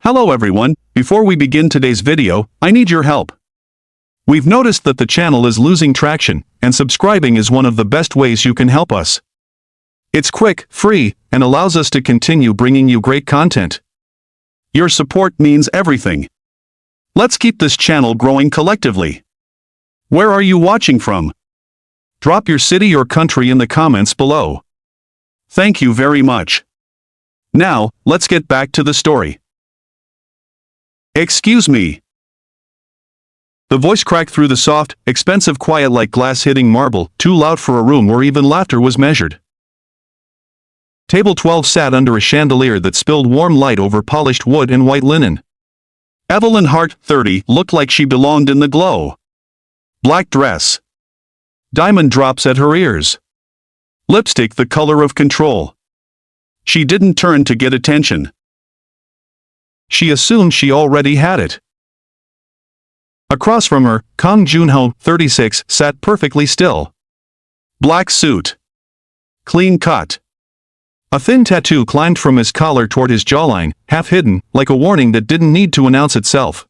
Hello everyone, before we begin today's video, I need your help. We've noticed that the channel is losing traction, and subscribing is one of the best ways you can help us. It's quick, free, and allows us to continue bringing you great content. Your support means everything. Let's keep this channel growing collectively. Where are you watching from? Drop your city or country in the comments below. Thank you very much. Now, let's get back to the story. Excuse me. The voice cracked through the soft, expensive quiet like glass hitting marble, too loud for a room where even laughter was measured. Table 12 sat under a chandelier that spilled warm light over polished wood and white linen. Evelyn Hart, 30, looked like she belonged in the glow. Black dress. Diamond drops at her ears. Lipstick the color of control. She didn't turn to get attention. She assumed she already had it. Across from her, Kang Junho, 36, sat perfectly still. Black suit. Clean cut. A thin tattoo climbed from his collar toward his jawline, half hidden, like a warning that didn't need to announce itself.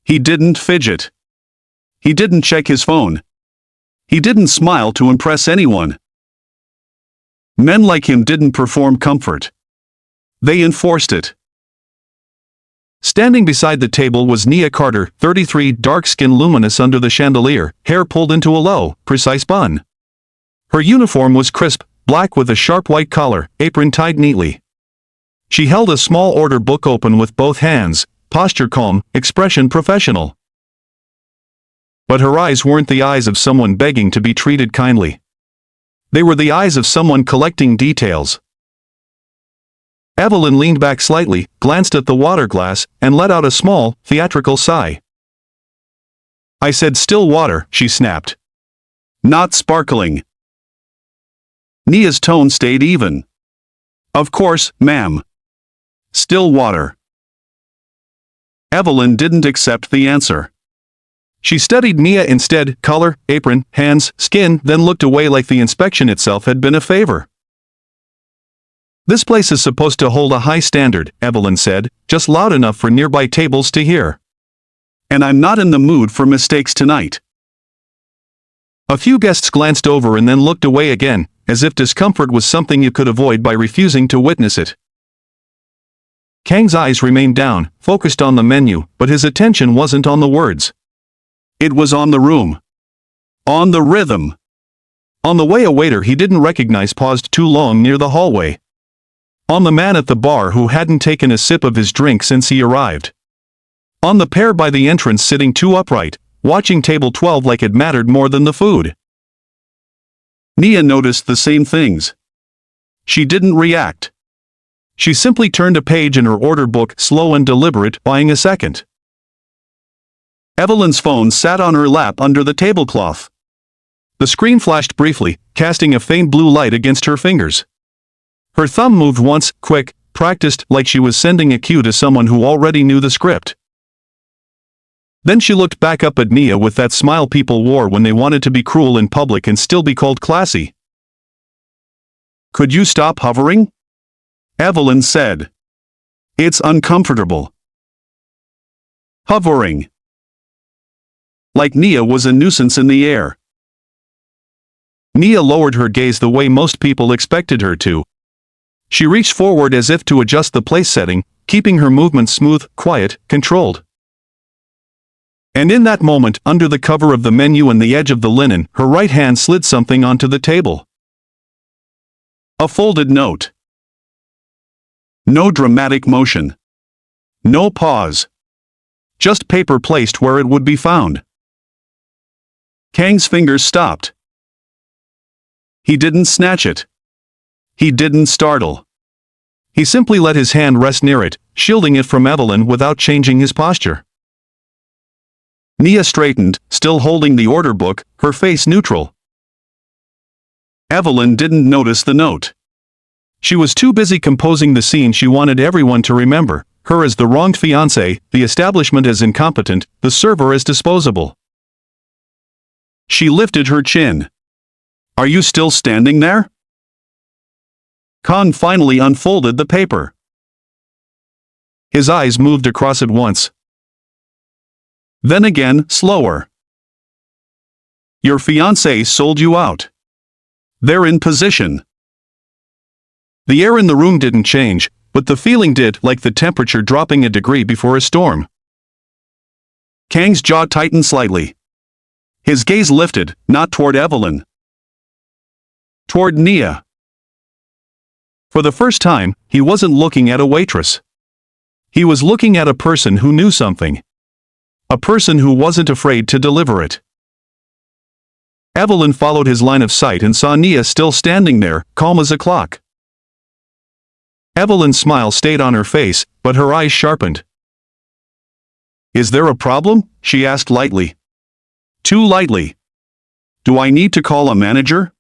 He didn't fidget. He didn't check his phone. He didn't smile to impress anyone. Men like him didn't perform comfort. They enforced it. Standing beside the table was Nia Carter, 33, dark skin luminous under the chandelier, hair pulled into a low, precise bun. Her uniform was crisp, black with a sharp white collar, apron tied neatly. She held a small order book open with both hands, posture calm, expression professional. But her eyes weren't the eyes of someone begging to be treated kindly. They were the eyes of someone collecting details. Evelyn leaned back slightly, glanced at the water glass, and let out a small, theatrical sigh. I said still water, she snapped. Not sparkling. Nia's tone stayed even. Of course, ma'am. Still water. Evelyn didn't accept the answer. She studied Nia instead, collar, apron, hands, skin, then looked away like the inspection itself had been a favor. This place is supposed to hold a high standard, Evelyn said, just loud enough for nearby tables to hear. And I'm not in the mood for mistakes tonight. A few guests glanced over and then looked away again, as if discomfort was something you could avoid by refusing to witness it. Kang's eyes remained down, focused on the menu, but his attention wasn't on the words. It was on the room. On the rhythm. On the way a waiter he didn't recognize paused too long near the hallway. On the man at the bar who hadn't taken a sip of his drink since he arrived. On the pair by the entrance sitting too upright, watching table 12 like it mattered more than the food. Nia noticed the same things. She didn't react. She simply turned a page in her order book, slow and deliberate, buying a second. Evelyn's phone sat on her lap under the tablecloth. The screen flashed briefly, casting a faint blue light against her fingers. Her thumb moved once, quick, practiced, like she was sending a cue to someone who already knew the script. Then she looked back up at Nia with that smile people wore when they wanted to be cruel in public and still be called classy. Could you stop hovering? Evelyn said. It's uncomfortable. Hovering. Like Nia was a nuisance in the air. Nia lowered her gaze the way most people expected her to. She reached forward as if to adjust the place setting, keeping her movements smooth, quiet, controlled. And in that moment, under the cover of the menu and the edge of the linen, her right hand slid something onto the table. A folded note. No dramatic motion. No pause. Just paper placed where it would be found. Kang's fingers stopped. He didn't snatch it. He didn't startle. He simply let his hand rest near it, shielding it from Evelyn without changing his posture. Nia straightened, still holding the order book, her face neutral. Evelyn didn't notice the note. She was too busy composing the scene she wanted everyone to remember, her as the wronged fiancé, the establishment as incompetent, the server as disposable. She lifted her chin. Are you still standing there? Kang finally unfolded the paper. His eyes moved across it once. Then again, slower. Your fiancé sold you out. They're in position. The air in the room didn't change, but the feeling did, like the temperature dropping a degree before a storm. Kang's jaw tightened slightly. His gaze lifted, not toward Evelyn. Toward Nia. For the first time, he wasn't looking at a waitress. He was looking at a person who knew something. A person who wasn't afraid to deliver it. Evelyn followed his line of sight and saw Nia still standing there, calm as a clock. Evelyn's smile stayed on her face, but her eyes sharpened. Is there a problem? She asked lightly. Too lightly. Do I need to call a manager?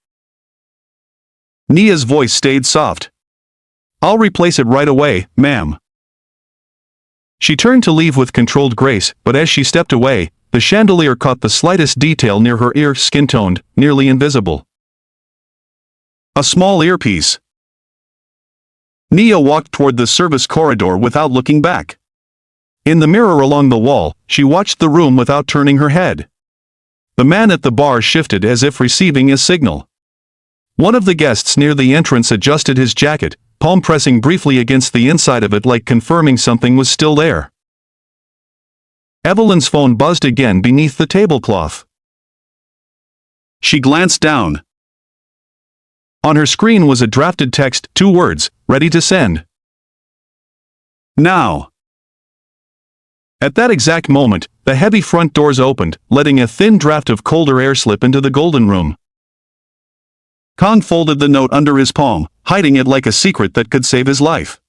Nia's voice stayed soft. I'll replace it right away, ma'am. She turned to leave with controlled grace, but as she stepped away, the chandelier caught the slightest detail near her ear, skin-toned, nearly invisible. A small earpiece. Nia walked toward the service corridor without looking back. In the mirror along the wall, she watched the room without turning her head. The man at the bar shifted as if receiving a signal. One of the guests near the entrance adjusted his jacket, palm pressing briefly against the inside of it like confirming something was still there. Evelyn's phone buzzed again beneath the tablecloth. She glanced down. On her screen was a drafted text, 2 words, ready to send. Now. At that exact moment, the heavy front doors opened, letting a thin draft of colder air slip into the golden room. Kang folded the note under his palm, hiding it like a secret that could save his life.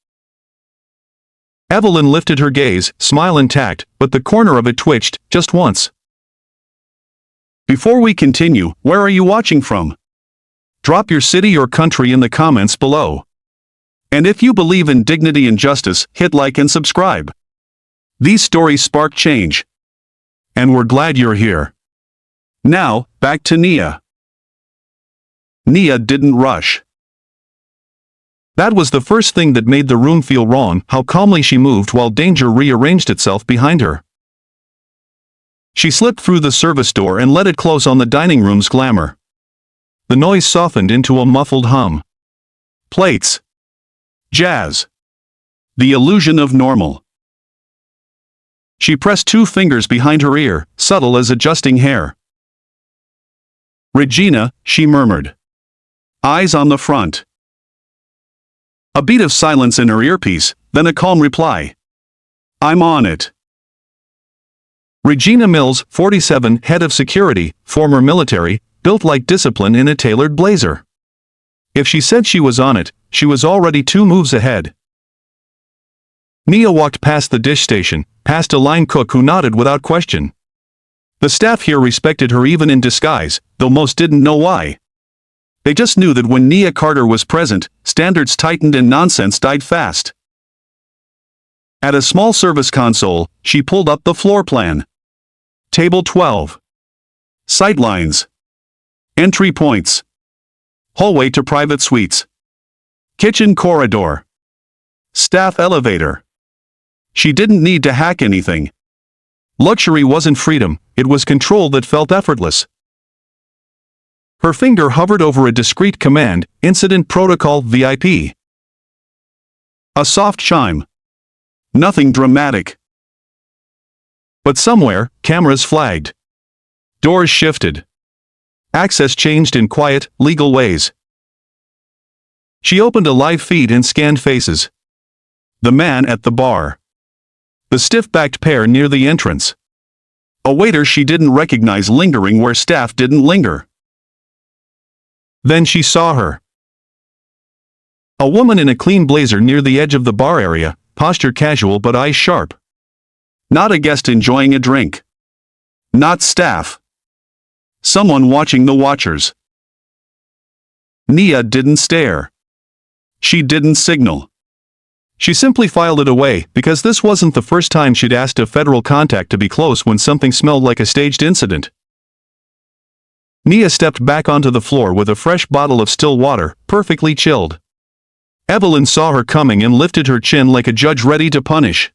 Evelyn lifted her gaze, smile intact, but the corner of it twitched, just once. Before we continue, where are you watching from? Drop your city or country in the comments below. And if you believe in dignity and justice, hit like and subscribe. These stories spark change. And we're glad you're here. Now, back to Nia. Nia didn't rush. That was the first thing that made the room feel wrong, how calmly she moved while danger rearranged itself behind her. She slipped through the service door and let it close on the dining room's glamour. The noise softened into a muffled hum. Plates. Jazz. The illusion of normal. She pressed 2 fingers behind her ear, subtle as adjusting hair. Regina, she murmured. Eyes on the front. A beat of silence in her earpiece, then a calm reply. I'm on it. Regina Mills, 47, head of security, former military, built like discipline in a tailored blazer. If she said she was on it, she was already 2 moves ahead. Nia walked past the dish station, past a line cook who nodded without question. The staff here respected her even in disguise, though most didn't know why. They just knew that when Nia Carter was present, standards tightened and nonsense died fast. At a small service console, she pulled up the floor plan. Table 12. Sightlines. Entry points. Hallway to private suites. Kitchen corridor. Staff elevator. She didn't need to hack anything. Luxury wasn't freedom, it was control that felt effortless. Her finger hovered over a discreet command, Incident Protocol VIP. A soft chime. Nothing dramatic. But somewhere, cameras flagged. Doors shifted. Access changed in quiet, legal ways. She opened a live feed and scanned faces. The man at the bar. The stiff-backed pair near the entrance. A waiter she didn't recognize lingering where staff didn't linger. Then she saw her. A woman in a clean blazer near the edge of the bar area, posture casual but eyes sharp. Not a guest enjoying a drink. Not staff. Someone watching the watchers. Nia didn't stare. She didn't signal. She simply filed it away, because this wasn't the first time she'd asked a federal contact to be close when something smelled like a staged incident. Nia stepped back onto the floor with a fresh bottle of still water, perfectly chilled. Evelyn saw her coming and lifted her chin like a judge ready to punish.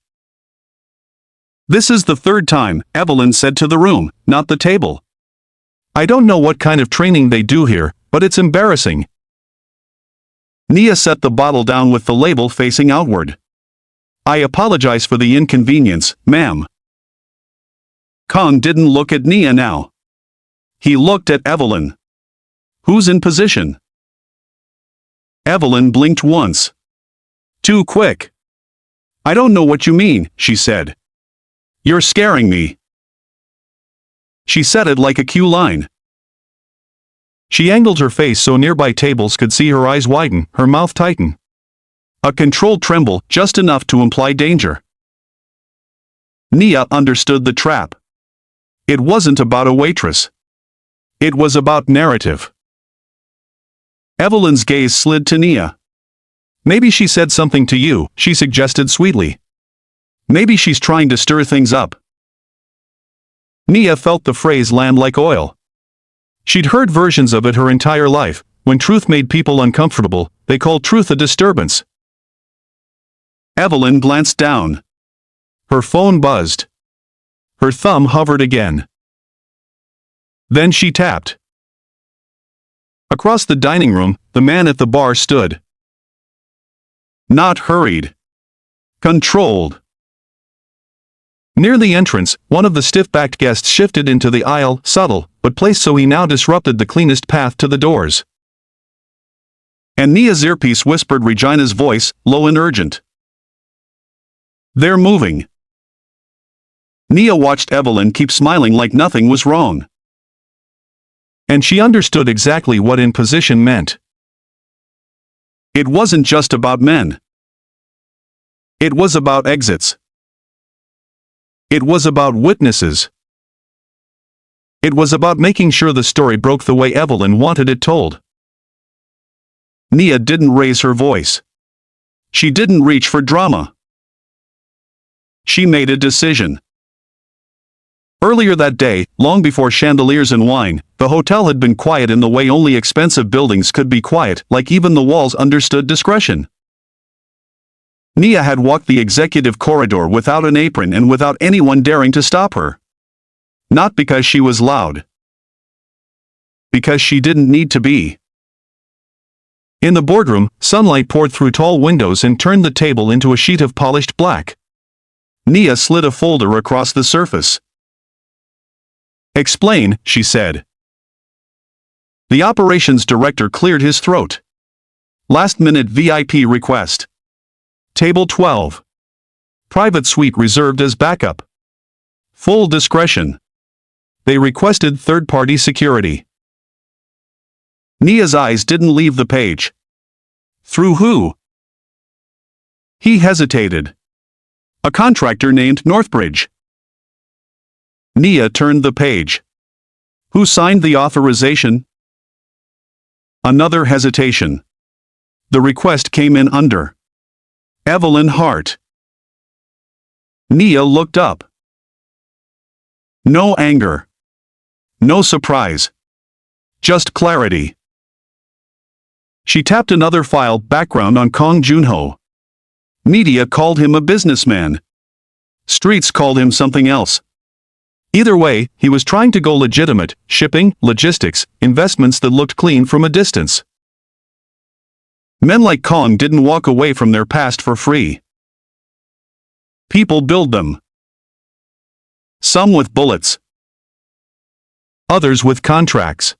"This is the third time," Evelyn said to the room, not the table. "I don't know what kind of training they do here, but it's embarrassing." Nia set the bottle down with the label facing outward. "I apologize for the inconvenience, ma'am." Kong didn't look at Nia now. He looked at Evelyn. "Who's in position?" Evelyn blinked once. "Too quick." "I don't know what you mean," she said. "You're scaring me." She said it like a cue line. She angled her face so nearby tables could see her eyes widen, her mouth tighten. A controlled tremble, just enough to imply danger. Nia understood the trap. It wasn't about a waitress. It was about narrative. Evelyn's gaze slid to Nia. "Maybe she said something to you," she suggested sweetly. "Maybe she's trying to stir things up." Nia felt the phrase land like oil. She'd heard versions of it her entire life. When truth made people uncomfortable, they called truth a disturbance. Evelyn glanced down. Her phone buzzed. Her thumb hovered again. Then she tapped. Across the dining room, the man at the bar stood. Not hurried. Controlled. Near the entrance, one of the stiff-backed guests shifted into the aisle, subtle, but placed so he now disrupted the cleanest path to the doors. And Nia's earpiece whispered Regina's voice, low and urgent. "They're moving." Nia watched Evelyn keep smiling like nothing was wrong. And she understood exactly what in position meant. It wasn't just about men. It was about exits. It was about witnesses. It was about making sure the story broke the way Evelyn wanted it told. Nia didn't raise her voice. She didn't reach for drama. She made a decision. Earlier that day, long before chandeliers and wine, the hotel had been quiet in the way only expensive buildings could be quiet, like even the walls understood discretion. Nia had walked the executive corridor without an apron and without anyone daring to stop her. Not because she was loud. Because she didn't need to be. In the boardroom, sunlight poured through tall windows and turned the table into a sheet of polished black. Nia slid a folder across the surface. "Explain," she said. The operations director cleared his throat. "Last-minute VIP request. Table 12. Private suite reserved as backup. Full discretion. They requested third-party security." Nia's eyes didn't leave the page. "Through who?" He hesitated. "A contractor named Northbridge." Nia turned the page. "Who signed the authorization?" Another hesitation. The request came in under Evelyn Hart. Nia looked up. No anger. No surprise. Just clarity. She tapped another file, background on Kong Junho. Media called him a businessman. Streets called him something else. Either way, he was trying to go legitimate, shipping, logistics, investments that looked clean from a distance. Men like Kong didn't walk away from their past for free. People build them. Some with bullets. Others with contracts.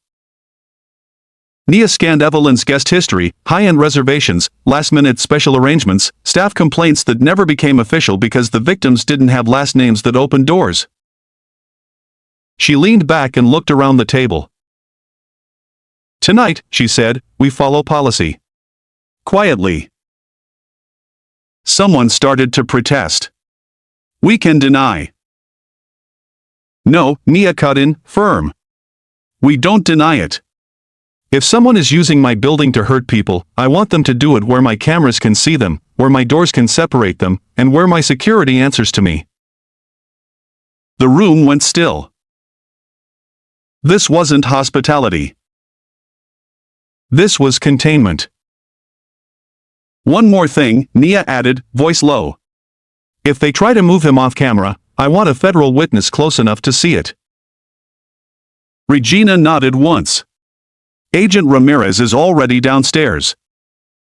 Nia scanned Evelyn's guest history, high-end reservations, last-minute special arrangements, staff complaints that never became official because the victims didn't have last names that opened doors. She leaned back and looked around the table. "Tonight," she said, "we follow policy." Quietly. Someone started to protest. "We can deny." "No," Nia cut in, firm. "We don't deny it. If someone is using my building to hurt people, I want them to do it where my cameras can see them, where my doors can separate them, and where my security answers to me." The room went still. This wasn't hospitality. This was containment. One more thing, Nia added, voice low. If they try to move him off camera, I want a federal witness close enough to see it. Regina nodded once. Agent Ramirez is already downstairs.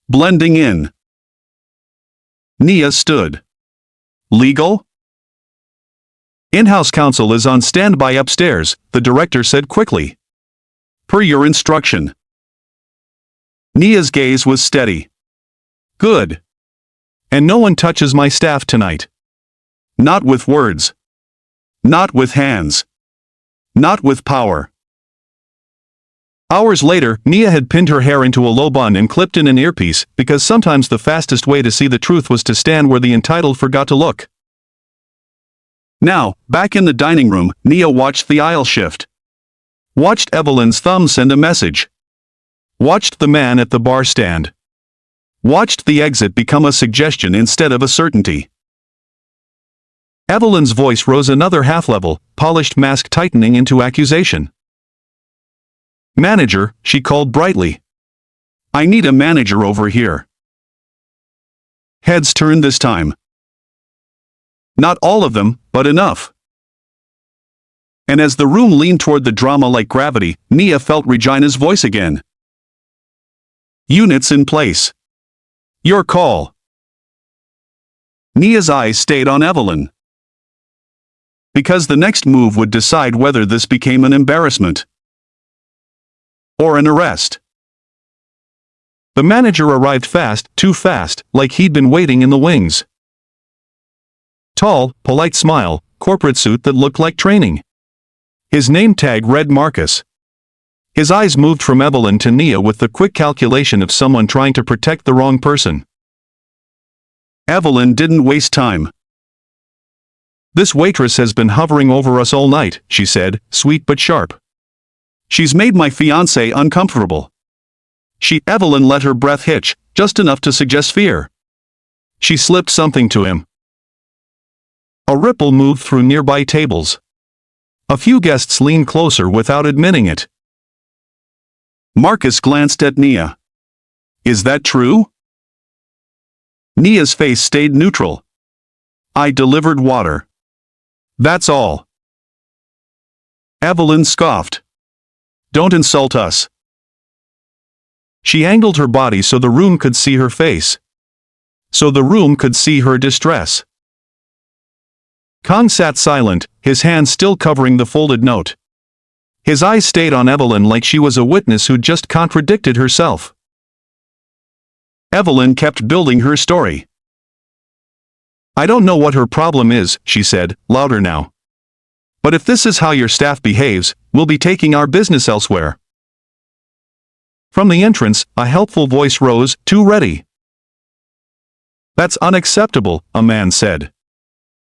Blending in. Nia stood. Legal? In-house counsel is on standby upstairs, the director said quickly. Per your instruction. Nia's gaze was steady. Good. And no one touches my staff tonight. Not with words. Not with hands. Not with power. Hours later, Nia had pinned her hair into a low bun and clipped in an earpiece, because sometimes the fastest way to see the truth was to stand where the entitled forgot to look. Now, back in the dining room, Nia watched the aisle shift. Watched Evelyn's thumb send a message. Watched the man at the bar stand. Watched the exit become a suggestion instead of a certainty. Evelyn's voice rose another half-level, polished mask tightening into accusation. Manager, she called brightly. I need a manager over here. Heads turned this time. Not all of them, but enough. And as the room leaned toward the drama like gravity, Nia felt Regina's voice again. Units in place. Your call. Nia's eyes stayed on Evelyn. Because the next move would decide whether this became an embarrassment. Or an arrest. The manager arrived fast, too fast, like he'd been waiting in the wings. Tall, polite smile, corporate suit that looked like training. His name tag read Marcus. His eyes moved from Evelyn to Nia with the quick calculation of someone trying to protect the wrong person. Evelyn didn't waste time. This waitress has been hovering over us all night, she said, sweet but sharp. She's made my fiancé uncomfortable. Evelyn let her breath hitch, just enough to suggest fear. She slipped something to him. A ripple moved through nearby tables. A few guests leaned closer without admitting it. Marcus glanced at Nia. Is that true? Nia's face stayed neutral. I delivered water. That's all. Evelyn scoffed. Don't insult us. She angled her body so the room could see her face. So the room could see her distress. Kang sat silent, his hand still covering the folded note. His eyes stayed on Evelyn like she was a witness who'd just contradicted herself. Evelyn kept building her story. I don't know what her problem is, she said, louder now. But if this is how your staff behaves, we'll be taking our business elsewhere. From the entrance, a helpful voice rose, too ready. That's unacceptable, a man said.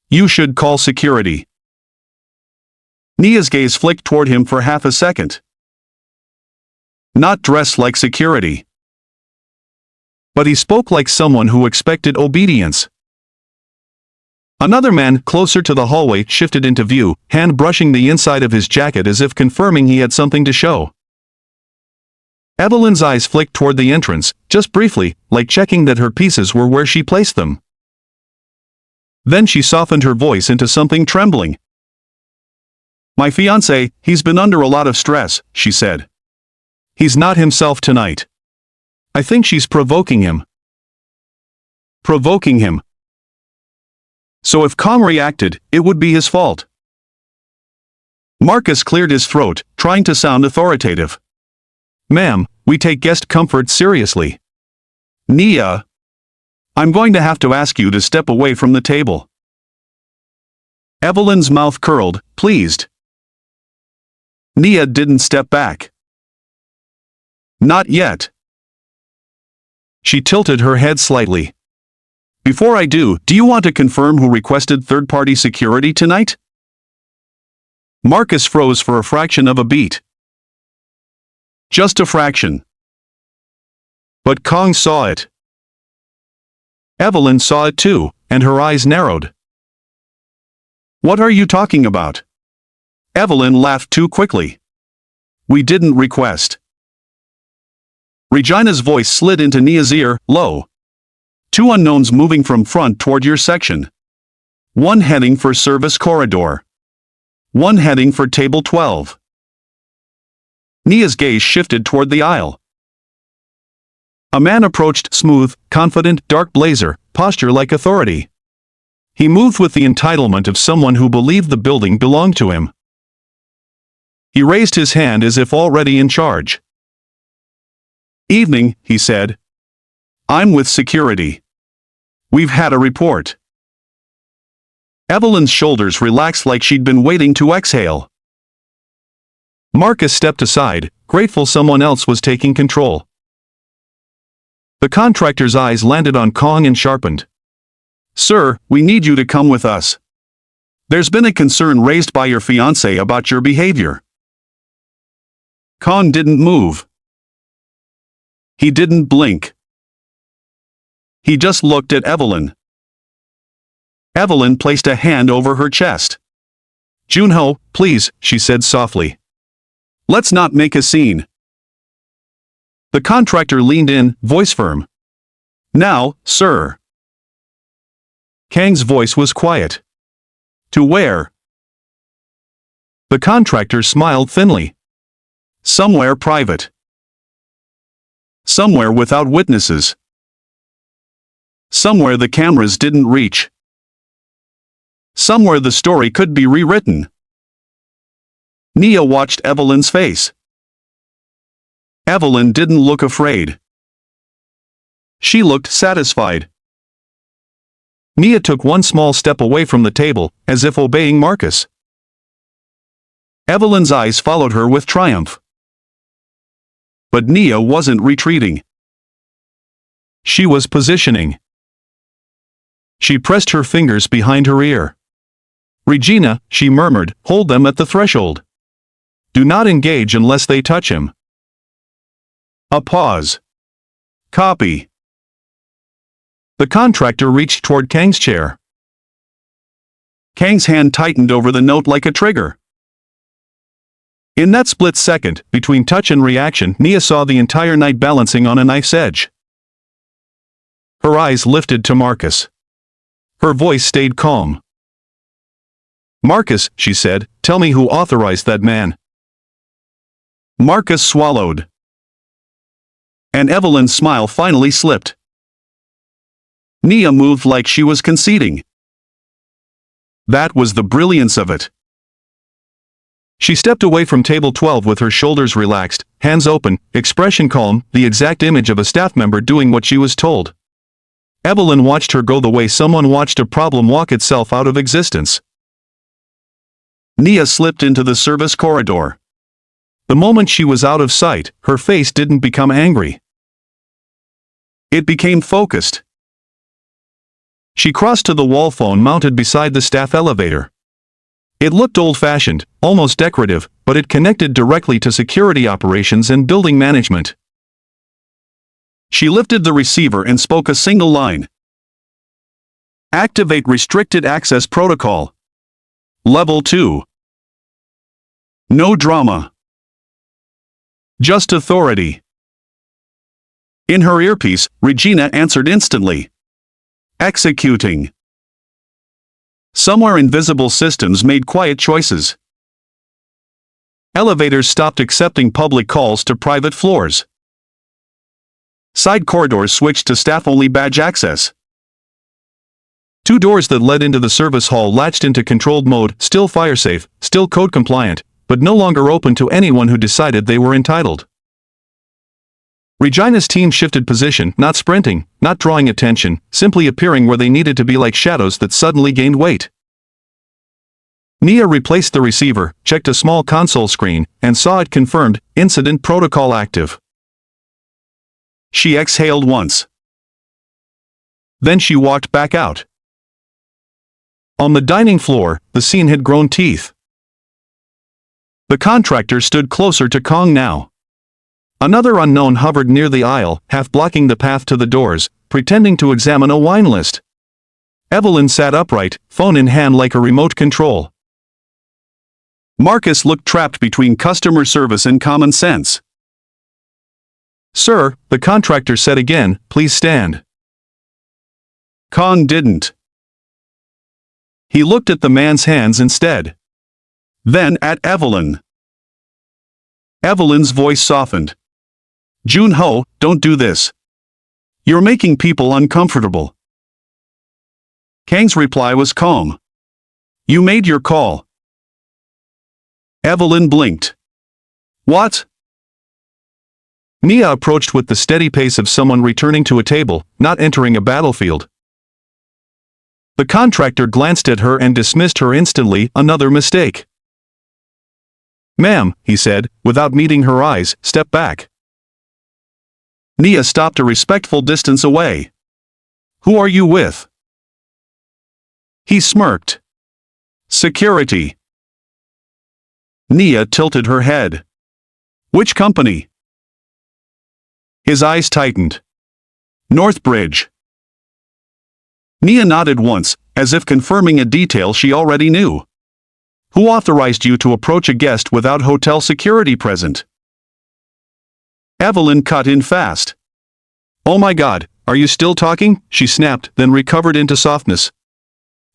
You should call security. Nia's gaze flicked toward him for half a second. Not dressed like security. But he spoke like someone who expected obedience. Another man, closer to the hallway, shifted into view, hand brushing the inside of his jacket as if confirming he had something to show. Evelyn's eyes flicked toward the entrance, just briefly, like checking that her pieces were where she placed them. Then she softened her voice into something trembling. My fiancé, he's been under a lot of stress, she said. He's not himself tonight. I think she's provoking him. Provoking him. So if Kang reacted, it would be his fault. Marcus cleared his throat, trying to sound authoritative. Ma'am, we take guest comfort seriously. Nia. I'm going to have to ask you to step away from the table. Evelyn's mouth curled, pleased. Nia didn't step back. Not yet. She tilted her head slightly. Before I do you want to confirm who requested third-party security tonight? Marcus froze for a fraction of a beat. Just a fraction. But Kang saw it. Evelyn saw it too, and her eyes narrowed. What are you talking about? Evelyn laughed too quickly. We didn't request. Regina's voice slid into Nia's ear, low. Two unknowns moving from front toward your section. One heading for service corridor. One heading for table 12. Nia's gaze shifted toward the aisle. A man approached, smooth, confident, dark blazer, posture like authority. He moved with the entitlement of someone who believed the building belonged to him. He raised his hand as if already in charge. "Evening," he said. "I'm with security. We've had a report." Evelyn's shoulders relaxed like she'd been waiting to exhale. Marcus stepped aside, grateful someone else was taking control. The contractor's eyes landed on Kong and sharpened. "Sir, we need you to come with us. There's been a concern raised by your fiancé about your behavior." Kong didn't move. He didn't blink. He just looked at Evelyn. Evelyn placed a hand over her chest. "Junho, please," she said softly. "Let's not make a scene." The contractor leaned in, voice firm. "Now, sir." Kang's voice was quiet. "To where?" The contractor smiled thinly. "Somewhere private. Somewhere without witnesses. Somewhere the cameras didn't reach. Somewhere the story could be rewritten." Nia watched Evelyn's face. Evelyn didn't look afraid. She looked satisfied. Nia took one small step away from the table, as if obeying Marcus. Evelyn's eyes followed her with triumph. But Nia wasn't retreating. She was positioning. She pressed her fingers behind her ear. "Regina," she murmured, "hold them at the threshold. Do not engage unless they touch him." A pause. "Copy." The contractor reached toward Kang's chair. Kang's hand tightened over the note like a trigger. In that split second, between touch and reaction, Nia saw the entire night balancing on a knife's edge. Her eyes lifted to Marcus. Her voice stayed calm. "Marcus," she said, "tell me who authorized that man." Marcus swallowed. And Evelyn's smile finally slipped. Nia moved like she was conceding. That was the brilliance of it. She stepped away from table 12 with her shoulders relaxed, hands open, expression calm, the exact image of a staff member doing what she was told. Evelyn watched her go the way someone watched a problem walk itself out of existence. Nia slipped into the service corridor. The moment she was out of sight, her face didn't become angry. It became focused. She crossed to the wall phone mounted beside the staff elevator. It looked old-fashioned, almost decorative, but it connected directly to security operations and building management. She lifted the receiver and spoke a single line. "Activate restricted access protocol. Level 2. No drama. Just authority." In her earpiece, Regina answered instantly. "Executing." Somewhere invisible systems made quiet choices. Elevators stopped accepting public calls to private floors. Side corridors switched to staff-only badge access. Two doors that led into the service hall latched into controlled mode, still fire-safe, still code-compliant, but no longer open to anyone who decided they were entitled. Regina's team shifted position, not sprinting, not drawing attention, simply appearing where they needed to be like shadows that suddenly gained weight. Nia replaced the receiver, checked a small console screen, and saw it confirmed, incident protocol active. She exhaled once. Then she walked back out. On the dining floor, the scene had grown teeth. The contractor stood closer to Kong now. Another unknown hovered near the aisle, half blocking the path to the doors, pretending to examine a wine list. Evelyn sat upright, phone in hand like a remote control. Marcus looked trapped between customer service and common sense. "Sir," the contractor said again, "please stand." Kong didn't. He looked at the man's hands instead. Then at Evelyn. Evelyn's voice softened. Jun-ho, don't do this. You're making people uncomfortable. Kang's reply was calm. You made your call. Evelyn blinked. What? Nia approached with the steady pace of someone returning to a table, not entering a battlefield. The contractor glanced at her and dismissed her instantly. Another mistake. Ma'am, he said, without meeting her eyes, step back. Nia stopped a respectful distance away. Who are you with? He smirked. Security. Nia tilted her head. Which company? His eyes tightened. Northbridge. Nia nodded once, as if confirming a detail she already knew. Who authorized you to approach a guest without hotel security present? Evelyn cut in fast. Oh my God, are you still talking? She snapped, then recovered into softness.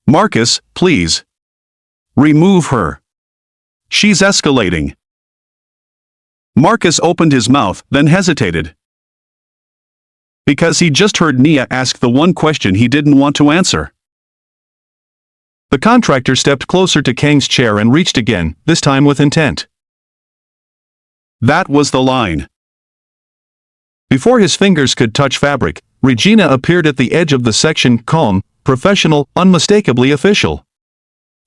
Marcus, please. Remove her. She's escalating. Marcus opened his mouth, then hesitated. Because he just heard Nia ask the one question he didn't want to answer. The contractor stepped closer to Kang's chair and reached again, this time with intent. That was the line. Before his fingers could touch fabric, Regina appeared at the edge of the section, calm, professional, unmistakably official.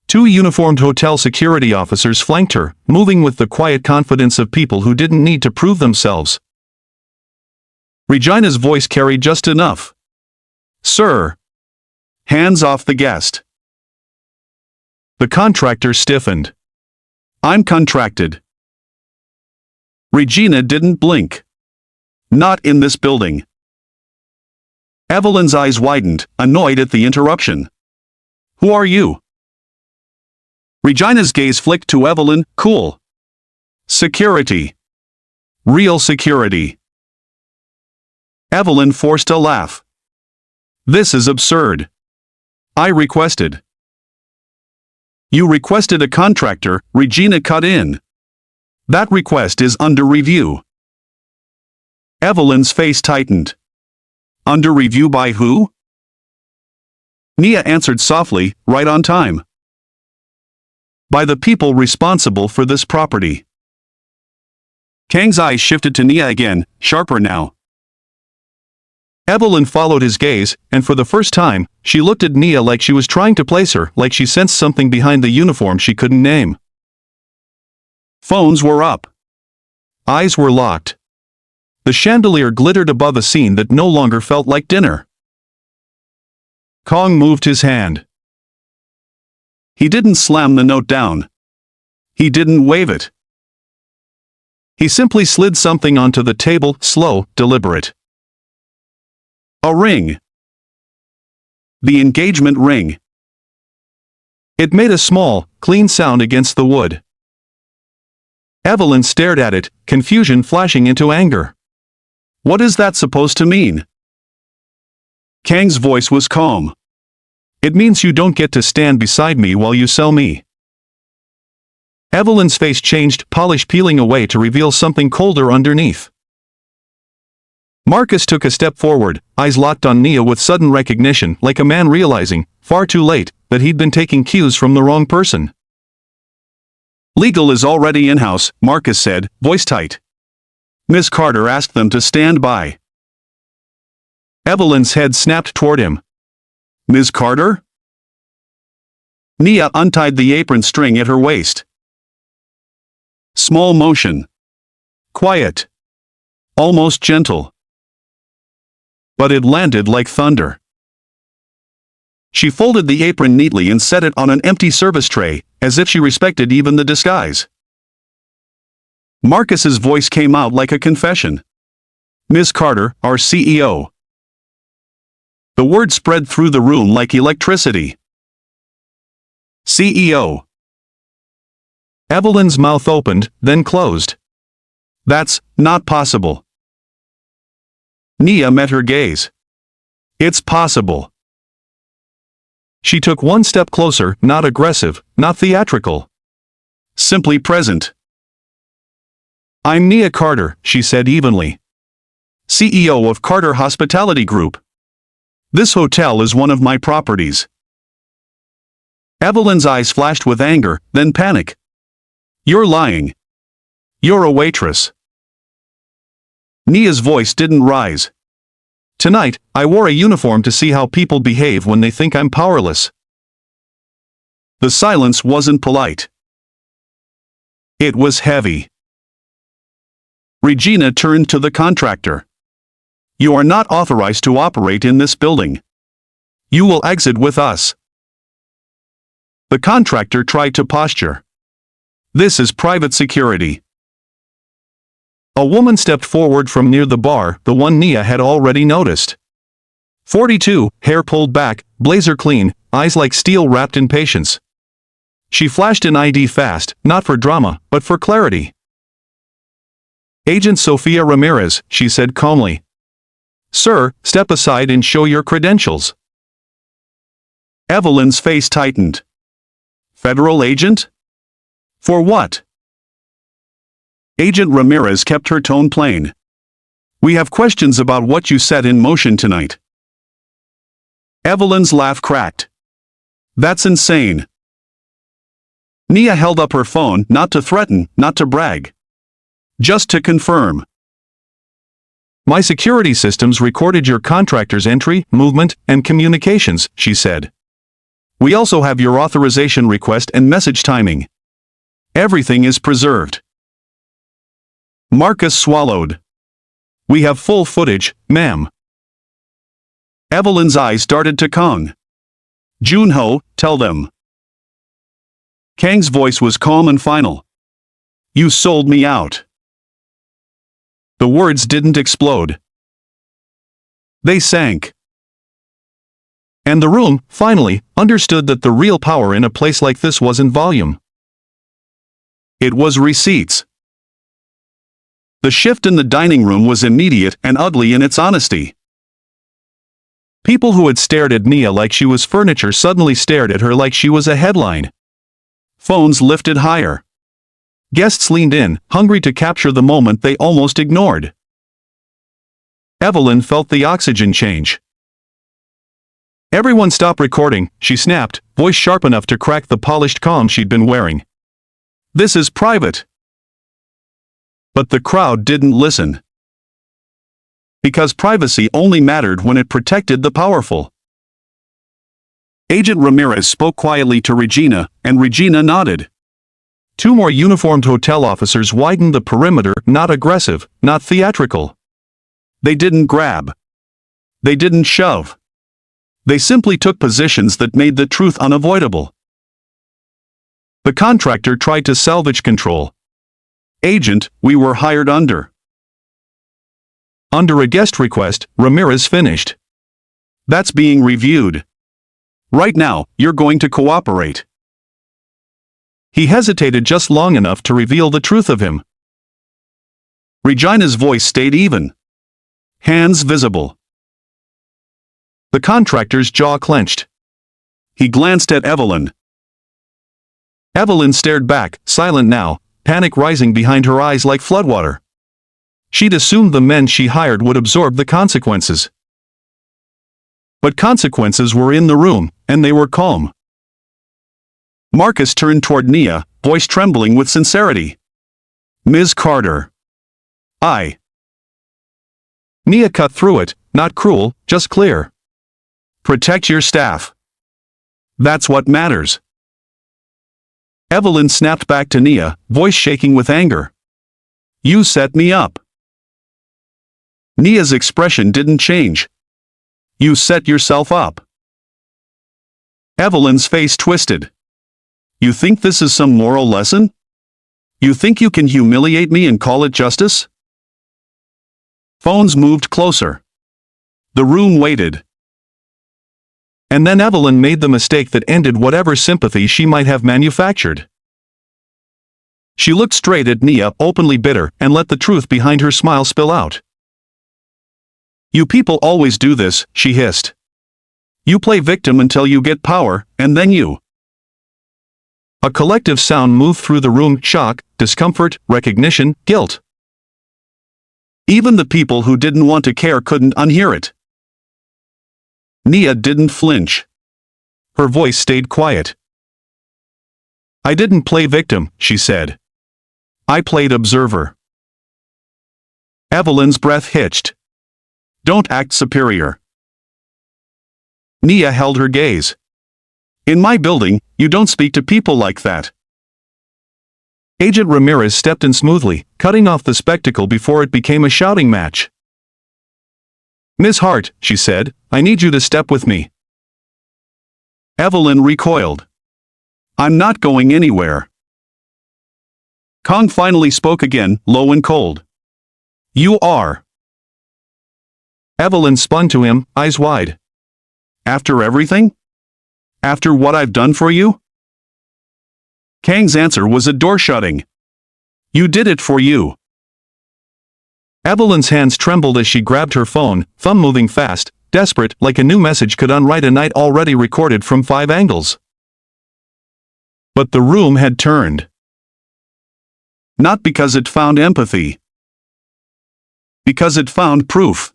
Two uniformed hotel security officers flanked her, moving with the quiet confidence of people who didn't need to prove themselves. Regina's voice carried just enough. Sir. Hands off the guest. The contractor stiffened. I'm contracted. Regina didn't blink. Not in this building. Evelyn's eyes widened, annoyed at the interruption. Who are you? Regina's gaze flicked to Evelyn, cool. Security. Real security. Evelyn forced a laugh. This is absurd. I requested. You requested a contractor, Regina cut in. That request is under review. Evelyn's face tightened. Under review by who? Nia answered softly, right on time. By the people responsible for this property. Kang's eyes shifted to Nia again, sharper now. Evelyn followed his gaze, and for the first time, she looked at Nia like she was trying to place her, like she sensed something behind the uniform she couldn't name. Phones were up. Eyes were locked. The chandelier glittered above a scene that no longer felt like dinner. Kong moved his hand. He didn't slam the note down. He didn't wave it. He simply slid something onto the table, slow, deliberate. A ring. The engagement ring. It made a small, clean sound against the wood. Evelyn stared at it, confusion flashing into anger. What is that supposed to mean? Kang's voice was calm. It means you don't get to stand beside me while you sell me. Evelyn's face changed, polish peeling away to reveal something colder underneath. Marcus took a step forward, eyes locked on Nia with sudden recognition, like a man realizing, far too late, that he'd been taking cues from the wrong person. Legal is already in-house, Marcus said, voice tight. Miss Carter asked them to stand by. Evelyn's head snapped toward him. Ms. Carter? Nia untied the apron string at her waist. Small motion. Quiet. Almost gentle. But it landed like thunder. She folded the apron neatly and set it on an empty service tray, as if she respected even the disguise. Marcus's voice came out like a confession. Miss Carter, our CEO. The word spread through the room like electricity. CEO. Evelyn's mouth opened, then closed. That's not possible. Nia met her gaze. It's possible. She took one step closer, not aggressive, not theatrical. Simply present. "I'm Nia Carter," she said evenly. "CEO of Carter Hospitality Group. This hotel is one of my properties." Evelyn's eyes flashed with anger, then panic. "You're lying. You're a waitress." Nia's voice didn't rise. "Tonight, I wore a uniform to see how people behave when they think I'm powerless." The silence wasn't polite. It was heavy. Regina turned to the contractor. "You are not authorized to operate in this building. You will exit with us." The contractor tried to posture. "This is private security." A woman stepped forward from near the bar, the one Nia had already noticed. 42, hair pulled back, blazer clean, eyes like steel wrapped in patience. She flashed an ID fast, not for drama, but for clarity. "Agent Sofia Ramirez," she said calmly. "Sir, step aside and show your credentials." Evelyn's face tightened. "Federal agent? For what?" Agent Ramirez kept her tone plain. "We have questions about what you set in motion tonight." Evelyn's laugh cracked. "That's insane." Nia held up her phone, not to threaten, not to brag. Just to confirm. "My security systems recorded your contractor's entry, movement, and communications," she said. "We also have your authorization request and message timing. Everything is preserved." Marcus swallowed. "We have full footage, ma'am." Evelyn's eyes darted to Kang. "Junho, tell them." Kang's voice was calm and final. "You sold me out." The words didn't explode. They sank. And the room, finally, understood that the real power in a place like this wasn't volume. It was receipts. The shift in the dining room was immediate and ugly in its honesty. People who had stared at Nia like she was furniture suddenly stared at her like she was a headline. Phones lifted higher. Guests leaned in, hungry to capture the moment they almost ignored. Evelyn felt the oxygen change. "Everyone stop recording," she snapped, voice sharp enough to crack the polished calm she'd been wearing. "This is private." But the crowd didn't listen. Because privacy only mattered when it protected the powerful. Agent Ramirez spoke quietly to Regina, and Regina nodded. Two more uniformed hotel officers widened the perimeter, not aggressive, not theatrical. They didn't grab. They didn't shove. They simply took positions that made the truth unavoidable. The contractor tried to salvage control. "Agent, we were hired under." Under a guest request, Ramirez finished. "That's being reviewed. Right now, you're going to cooperate." He hesitated just long enough to reveal the truth of him. Regina's voice stayed even. Hands visible. The contractor's jaw clenched. He glanced at Evelyn. Evelyn stared back, silent now, panic rising behind her eyes like floodwater. She'd assumed the men she hired would absorb the consequences. But consequences were in the room, and they were calm. Marcus turned toward Nia, voice trembling with sincerity. "Ms. Carter. I." Nia cut through it, not cruel, just clear. "Protect your staff. That's what matters." Evelyn snapped back to Nia, voice shaking with anger. "You set me up." Nia's expression didn't change. "You set yourself up." Evelyn's face twisted. "You think this is some moral lesson? You think you can humiliate me and call it justice?" Phones moved closer. The room waited. And then Evelyn made the mistake that ended whatever sympathy she might have manufactured. She looked straight at Nia, openly bitter, and let the truth behind her smile spill out. "You people always do this," she hissed. You play victim until you get power, and then you. A collective sound moved through the room: shock, discomfort, recognition, guilt. Even the people who didn't want to care couldn't unhear it. Nia didn't flinch. Her voice stayed quiet. I didn't play victim, she said. I played observer. Evelyn's breath hitched. Don't act superior. Nia held her gaze. In my building, you don't speak to people like that. Agent Ramirez stepped in smoothly, cutting off the spectacle before it became a shouting match. Miss Hart, she said, I need you to step with me. Evelyn recoiled. I'm not going anywhere. Kong finally spoke again, low and cold. You are. Evelyn spun to him, eyes wide. After everything? After what I've done for you? Kang's answer was a door shutting. You did it for you. Evelyn's hands trembled as she grabbed her phone, thumb moving fast, desperate, like a new message could unwrite a night already recorded from 5 angles. But the room had turned. Not because it found empathy. Because it found proof.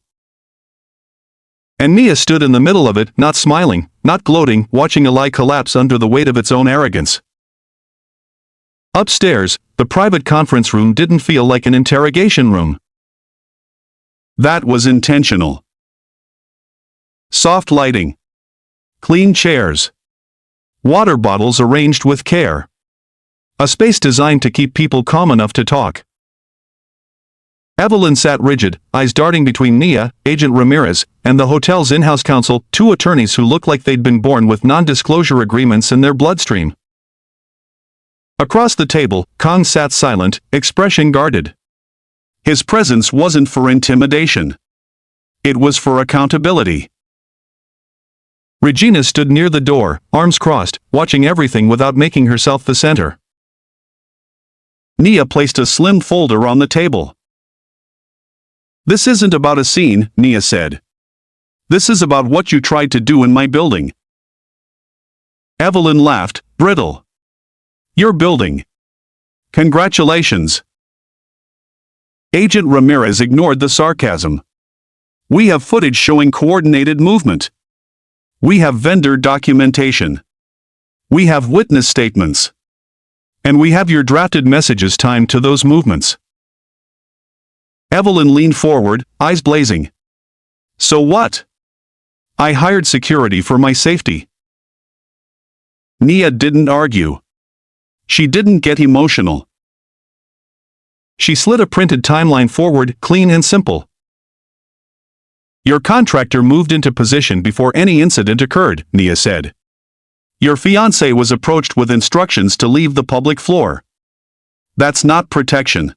And Nia stood in the middle of it, not smiling, not gloating, watching a lie collapse under the weight of its own arrogance. Upstairs, the private conference room didn't feel like an interrogation room. That was intentional. Soft lighting. Clean chairs. Water bottles arranged with care. A space designed to keep people calm enough to talk. Evelyn sat rigid, eyes darting between Nia, Agent Ramirez, and the hotel's in-house counsel, 2 attorneys who looked like they'd been born with non-disclosure agreements in their bloodstream. Across the table, Kong sat silent, expression guarded. His presence wasn't for intimidation. It was for accountability. Regina stood near the door, arms crossed, watching everything without making herself the center. Nia placed a slim folder on the table. This isn't about a scene, Nia said. This is about what you tried to do in my building. Evelyn laughed, brittle. Your building. Congratulations. Agent Ramirez ignored the sarcasm. We have footage showing coordinated movement. We have vendor documentation. We have witness statements. And we have your drafted messages timed to those movements. Evelyn leaned forward, eyes blazing. So what? I hired security for my safety. Nia didn't argue. She didn't get emotional. She slid a printed timeline forward, clean and simple. Your contractor moved into position before any incident occurred, Nia said. Your fiancé was approached with instructions to leave the public floor. That's not protection.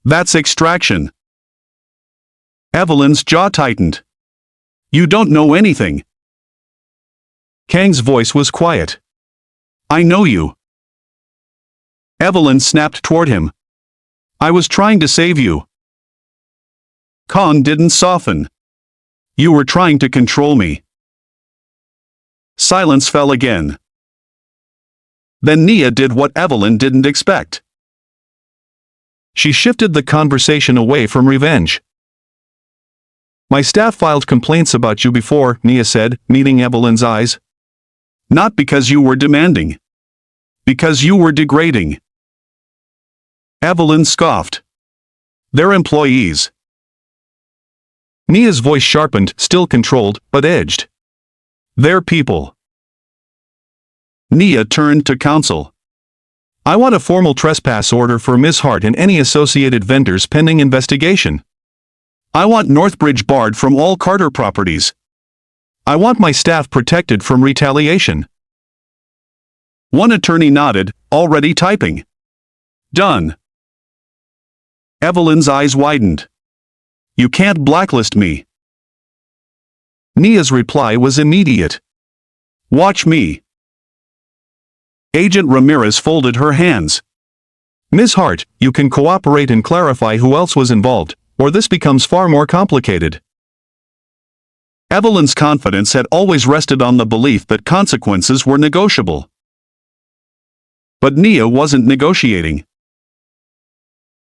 That's extraction. Evelyn's jaw tightened. You don't know anything. Kang's voice was quiet. I know you. Evelyn snapped toward him. I was trying to save you. Kong didn't soften. You were trying to control me. Silence fell again. Then Nia did what Evelyn didn't expect. She shifted the conversation away from revenge. My staff filed complaints about you before, Nia said, meeting Evelyn's eyes. Not because you were demanding. Because you were degrading. Evelyn scoffed. They're employees. Nia's voice sharpened, still controlled, but edged. They're people. Nia turned to counsel. I want a formal trespass order for Ms. Hart and any associated vendors pending investigation. I want Northbridge barred from all Carter properties. I want my staff protected from retaliation. One attorney nodded, already typing. Done. Evelyn's eyes widened. You can't blacklist me. Nia's reply was immediate. Watch me. Agent Ramirez folded her hands. Ms. Hart, you can cooperate and clarify who else was involved, or this becomes far more complicated. Evelyn's confidence had always rested on the belief that consequences were negotiable. But Nia wasn't negotiating.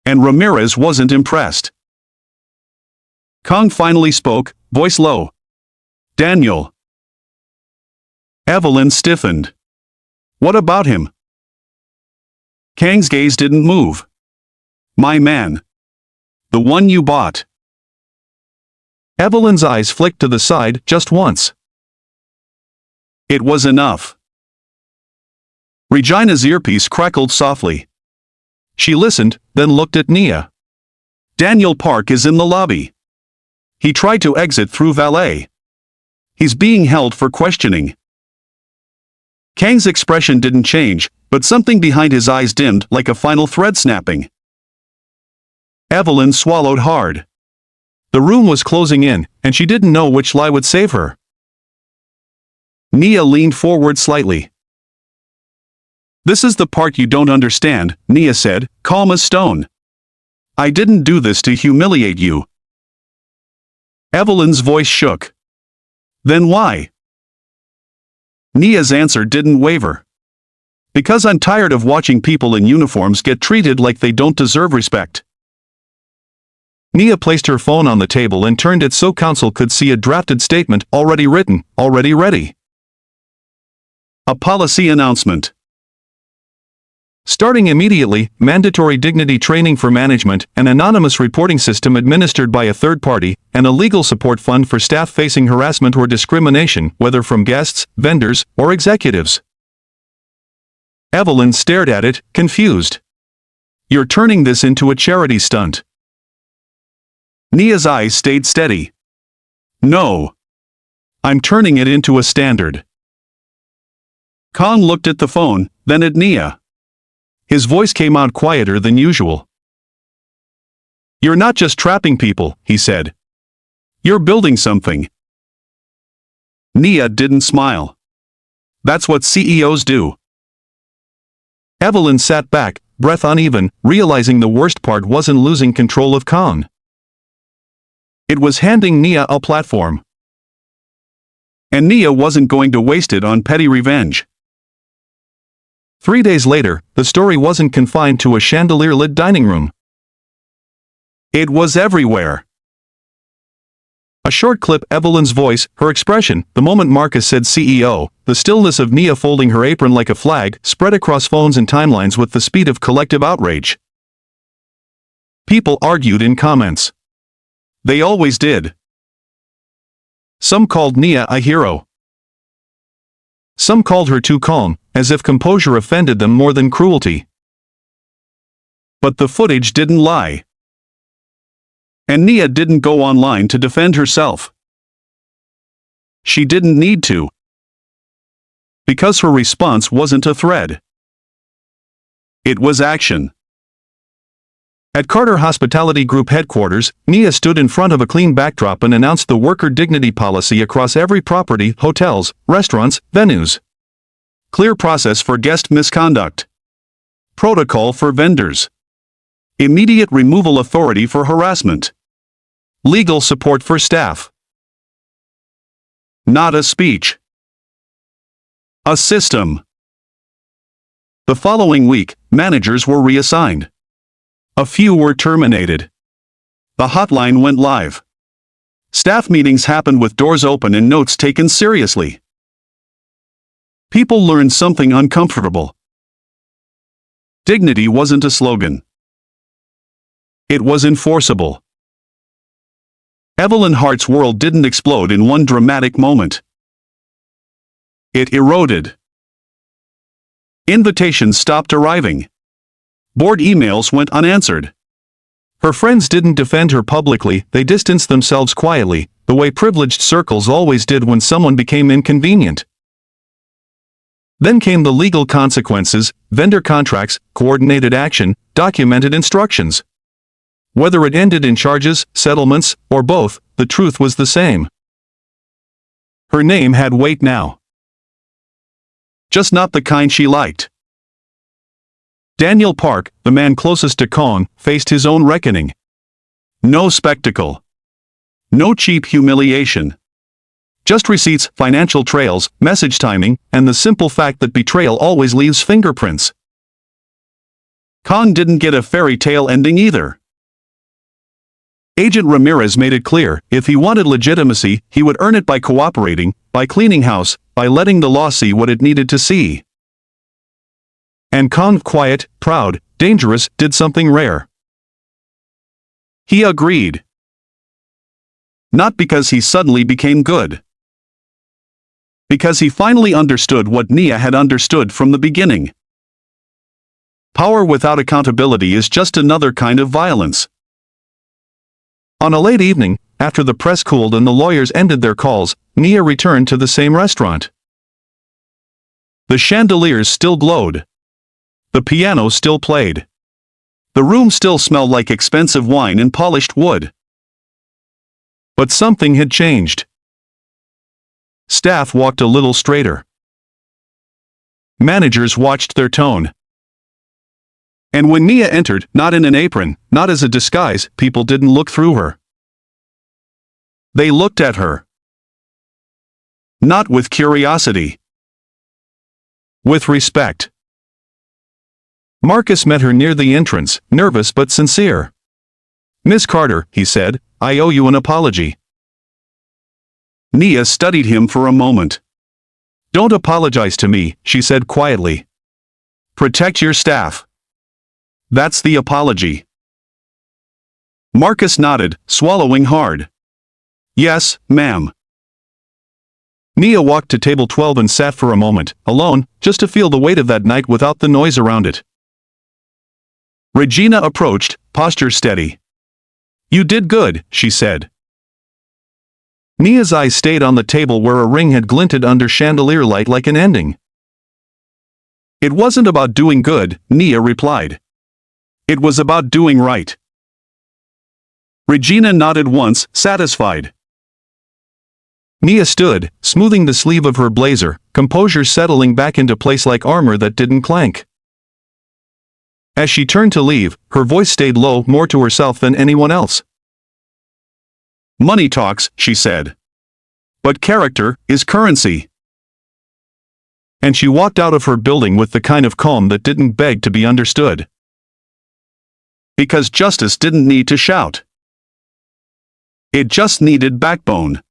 And Ramirez wasn't impressed. Kong finally spoke, voice low. "Daniel." Evelyn stiffened. "What about him?" Kang's gaze didn't move. "My man. The one you bought." Evelyn's eyes flicked to the side just once. It was enough. Regina's earpiece crackled softly. She listened, then looked at Nia. "Daniel Park is in the lobby. He tried to exit through valet. He's being held for questioning." Kang's expression didn't change, but something behind his eyes dimmed like a final thread snapping. Evelyn swallowed hard. The room was closing in, and she didn't know which lie would save her. Nia leaned forward slightly. "This is the part you don't understand," Nia said, calm as stone. "I didn't do this to humiliate you." Evelyn's voice shook. "Then why?" Nia's answer didn't waver. "Because I'm tired of watching people in uniforms get treated like they don't deserve respect." Nia placed her phone on the table and turned it so counsel could see a drafted statement already written, already ready. A policy announcement. Starting immediately, mandatory dignity training for management, an anonymous reporting system administered by a third party, and a legal support fund for staff facing harassment or discrimination, whether from guests, vendors, or executives. Evelyn stared at it, confused. "You're turning this into a charity stunt." Nia's eyes stayed steady. "No. I'm turning it into a standard." Kong looked at the phone, then at Nia. His voice came out quieter than usual. "You're not just trapping people," he said. "You're building something." Nia didn't smile. "That's what CEOs do." Evelyn sat back, breath uneven, realizing the worst part wasn't losing control of Kong. It was handing Nia a platform. And Nia wasn't going to waste it on petty revenge. 3 days later, the story wasn't confined to a chandelier-lit dining room. It was everywhere. A short clip, Evelyn's voice, her expression, the moment Marcus said CEO, the stillness of Nia folding her apron like a flag, spread across phones and timelines with the speed of collective outrage. People argued in comments. They always did. Some called Nia a hero. Some called her too calm, as if composure offended them more than cruelty. But the footage didn't lie. And Nia didn't go online to defend herself. She didn't need to. Because her response wasn't a thread. It was action. At Carter Hospitality Group headquarters, Nia stood in front of a clean backdrop and announced the worker dignity policy across every property, hotels, restaurants, venues. Clear process for guest misconduct. Protocol for vendors. Immediate removal authority for harassment. Legal support for staff. Not a speech. A system. The following week, managers were reassigned. A few were terminated. The hotline went live. Staff meetings happened with doors open and notes taken seriously. People learned something uncomfortable. Dignity wasn't a slogan. It was enforceable. Evelyn Hart's world didn't explode in one dramatic moment. It eroded. Invitations stopped arriving. Board emails went unanswered. Her friends didn't defend her publicly, they distanced themselves quietly, the way privileged circles always did when someone became inconvenient. Then came the legal consequences, vendor contracts, coordinated action, documented instructions. Whether it ended in charges, settlements, or both, the truth was the same. Her name had weight now. Just not the kind she liked. Daniel Park, the man closest to Kong, faced his own reckoning. No spectacle. No cheap humiliation. Just receipts, financial trails, message timing, and the simple fact that betrayal always leaves fingerprints. Khan didn't get a fairy tale ending either. Agent Ramirez made it clear, if he wanted legitimacy, he would earn it by cooperating, by cleaning house, by letting the law see what it needed to see. And Khan, quiet, proud, dangerous, did something rare. He agreed. Not because he suddenly became good. Because he finally understood what Nia had understood from the beginning. Power without accountability is just another kind of violence. On a late evening, after the press cooled and the lawyers ended their calls, Nia returned to the same restaurant. The chandeliers still glowed. The piano still played. The room still smelled like expensive wine and polished wood. But something had changed. Staff walked a little straighter. Managers watched their tone. And when Nia entered, not in an apron, not as a disguise, people didn't look through her. They looked at her. Not with curiosity. With respect. Marcus met her near the entrance, nervous but sincere. "Miss Carter," he said, "I owe you an apology." Nia studied him for a moment. "Don't apologize to me," she said quietly. "Protect your staff. That's the apology." Marcus nodded, swallowing hard. "Yes, ma'am." Nia walked to table 12 and sat for a moment, alone, just to feel the weight of that night without the noise around it. Regina approached, posture steady. "You did good," she said. Nia's eyes stayed on the table where a ring had glinted under chandelier light like an ending. "It wasn't about doing good," Nia replied. "It was about doing right." Regina nodded once, satisfied. Nia stood, smoothing the sleeve of her blazer, composure settling back into place like armor that didn't clank. As she turned to leave, her voice stayed low, more to herself than anyone else. "Money talks," she said. "But character is currency." And she walked out of her building with the kind of calm that didn't beg to be understood. Because justice didn't need to shout. It just needed backbone.